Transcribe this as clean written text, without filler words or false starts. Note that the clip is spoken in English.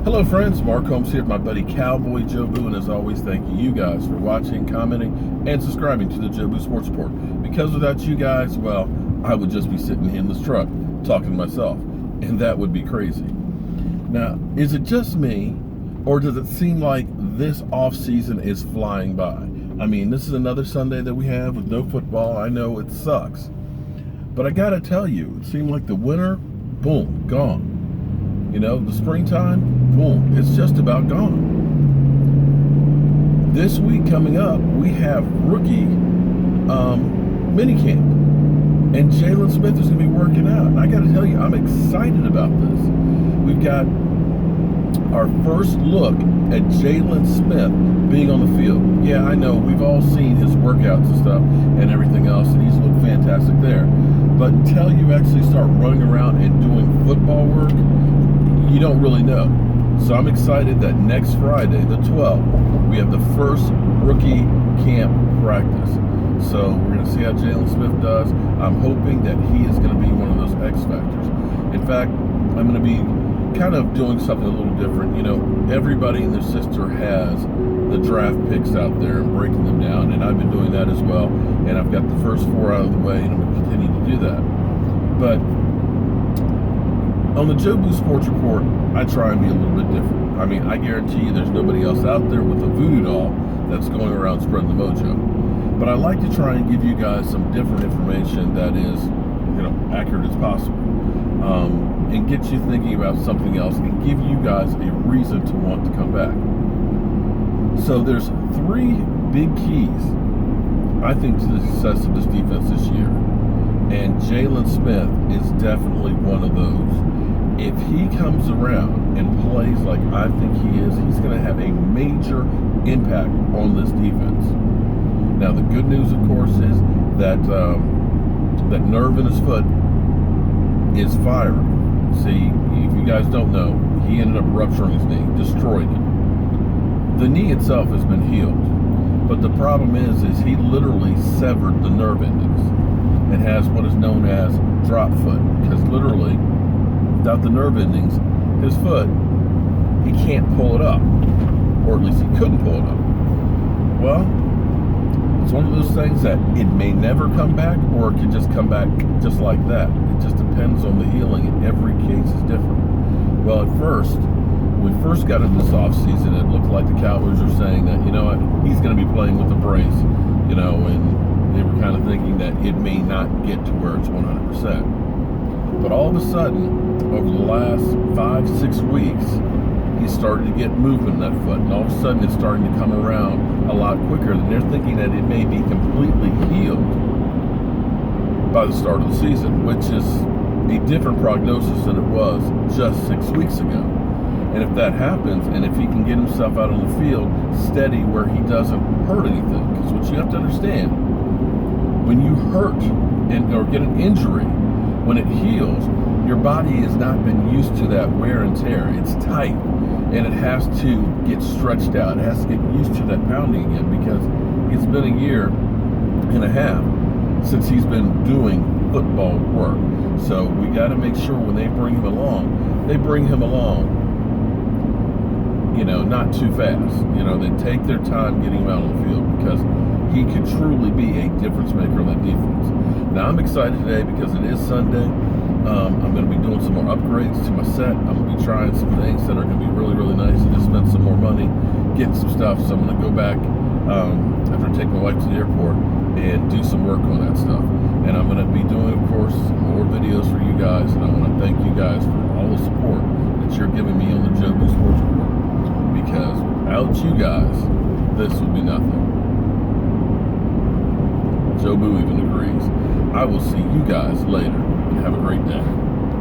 Hello friends, Mark Holmes here with my buddy Cowboy Joe Boo, and as always, thank you guys for watching, commenting, and subscribing to the Joe Boo Sports Report. Because without you guys, well, I would just be sitting in this truck talking to myself, and that would be crazy. Now, is it just me, or does it seem like this off season is flying by? I mean, this is another Sunday that we have with no football. I know it sucks, but I gotta tell you, it seemed like the winter, boom, gone. You know, the springtime, boom, it's just about gone. This week coming up, we have rookie minicamp, and Jaylon Smith is going to be working out. And I got to tell you, I'm excited about this. We've got our first look at Jaylon Smith being on the field. Yeah, I know, we've all seen his workouts and stuff and everything else, and he's looked fantastic there. But until you actually start running around and doing football work, you don't really know. So I'm excited that next Friday, the 12th, we have the first rookie camp practice. So we're going to see how Jaylon Smith does. I'm hoping that he is going to be one of those X factors. In fact, I'm going to be kind of doing something a little different. You know, everybody and their sister has the draft picks out there and breaking them down, and I've been doing that as well. And I've got the first 4 out of the way, and I'm going to continue to do that. But on the Joe Boo Sports Report, I try and be a little bit different. I mean, I guarantee you there's nobody else out there with a voodoo doll that's going around spreading the mojo. But I like to try and give you guys some different information that is, you know, accurate as possible. And get you thinking about something else and give you guys a reason to want to come back. So there's 3 big keys, I think, to the success of this defense this year. And Jaylon Smith is definitely one of those. If he comes around and plays like I think he is, he's going to have a major impact on this defense. Now, the good news, of course, is that that nerve in his foot is firing. See, if you guys don't know, he ended up rupturing his knee, destroyed it. The knee itself has been healed, but the problem is he literally severed the nerve endings and has what is known as drop foot, because literally, without the nerve endings, his foot, he can't pull it up, or at least he couldn't pull it up. Well, it's one of those things that it may never come back, or it could just come back just like that. It just depends on the healing, and every case is different. Well, at first, when we first got into this offseason, it looked like the Cowboys were saying that, you know what, he's going to be playing with a brace, you know, and they were kind of thinking that it may not get to where it's 100%. But all of a sudden, over the last 5-6 weeks, he started to get movement in that foot, and all of a sudden it's starting to come around a lot quicker than they're thinking that it may be completely healed by the start of the season, which is a different prognosis than it was just 6 weeks ago. And if that happens, and if he can get himself out on the field steady where he doesn't hurt anything, because what you have to understand, when you hurt or get an injury, when it heals, your body has not been used to that wear and tear. It's tight, and it has to get stretched out. It has to get used to that pounding again, because it's been a year and a half since he's been doing football work. So we got to make sure when they bring him along, you know, not too fast. You know, they take their time getting him out on the field, because he could truly be a difference maker on that defense. Now, I'm excited today because it is Sunday. I'm going to be doing some more upgrades to my set. I'm going to be trying some things that are going to be really, really nice, and just spend some more money getting some stuff. So I'm going to go back after I take my wife to the airport and do some work on that stuff. And I'm going to be doing, of course, more videos for you guys. And I want to thank you guys for all the support that you're giving me on the Joe Boo Sports Report. Because without you guys, this would be nothing. Joe Boo even agrees. I will see you guys later, and have a great day.